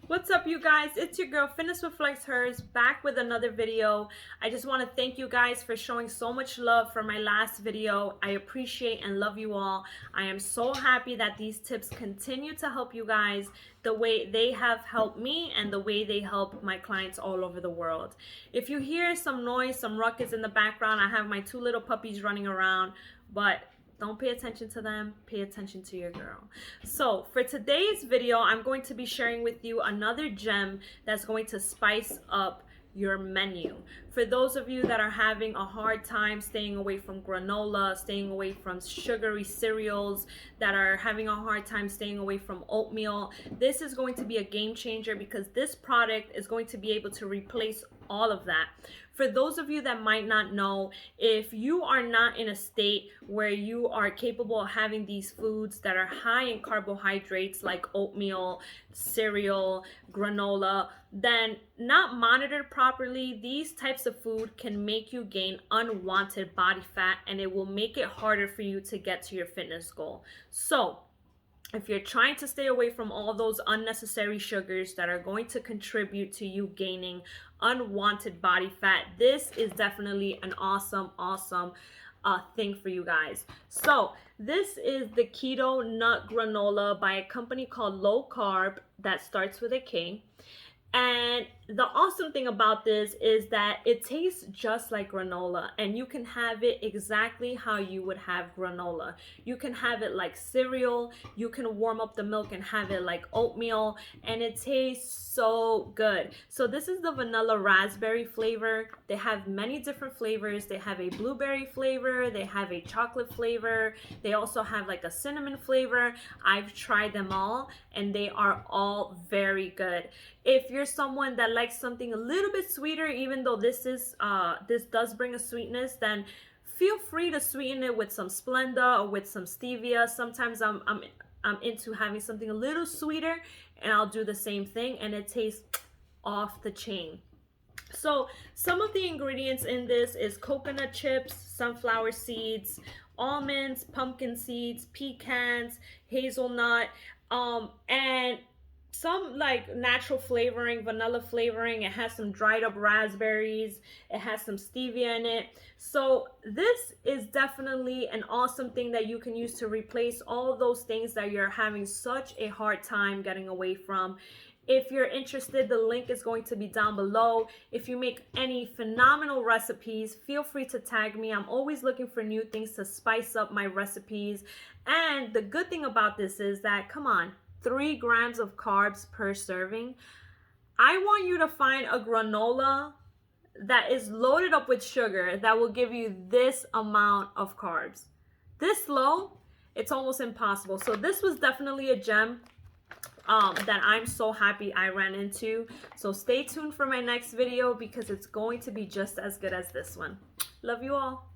What's up, you guys? It's your girl FitnessWithFlexHERS back with another video. I just want to thank you guys for showing so much love for my last video. I appreciate and love you all. I am so happy that these tips continue to help you guys the way they have helped me and the way they help my clients all over the world. If you hear some noise, some ruckus in the background, I have my two little puppies running around, but don't pay attention to them, pay attention to your girl. So for today's video, I'm going to be sharing with you another gem that's going to spice up your menu. For those of you that are having a hard time staying away from granola, staying away from sugary cereals, that are having a hard time staying away from oatmeal, this is going to be a game changer because this product is going to be able to replace all of that. For those of you that might not know, if you are not in a state where you are capable of having these foods that are high in carbohydrates like oatmeal, cereal, granola, then not monitored properly, these types of food can make you gain unwanted body fat, and it will make it harder for you to get to your fitness goal. So if you're trying to stay away from all those unnecessary sugars that are going to contribute to you gaining unwanted body fat, this is definitely an awesome thing for you guys. So this is the keto nut granola by a company called Low Carb that starts with a K. And the awesome thing about this is that it tastes just like granola, and you can have it exactly how you would have granola. You can have it like cereal, you can warm up the milk and have it like oatmeal, and it tastes so good. So this is the vanilla raspberry flavor. They have many different flavors. They have a blueberry flavor, they have a chocolate flavor, they also have like a cinnamon flavor. I've tried them all and they are all very good. If you're someone that likes something a little bit sweeter, even though this does bring a sweetness, then feel free to sweeten it with some Splenda or with some stevia. Sometimes I'm into having something a little sweeter, and I'll do the same thing, and it tastes off the chain. So some of the ingredients in this is coconut chips, sunflower seeds, almonds, pumpkin seeds, pecans, hazelnut, and some like natural flavoring, vanilla flavoring. It has some dried up raspberries. It has some stevia in it. So this is definitely an awesome thing that you can use to replace all of those things that you're having such a hard time getting away from. If you're interested, the link is going to be down below. If you make any phenomenal recipes, feel free to tag me. I'm always looking for new things to spice up my recipes. And the good thing about this is that, come on, 3 grams of carbs per serving. I want you to find a granola that is loaded up with sugar that will give you this amount of carbs. This low, it's almost impossible. So this was definitely a gem that I'm so happy I ran into. So stay tuned for my next video because it's going to be just as good as this one. Love you all.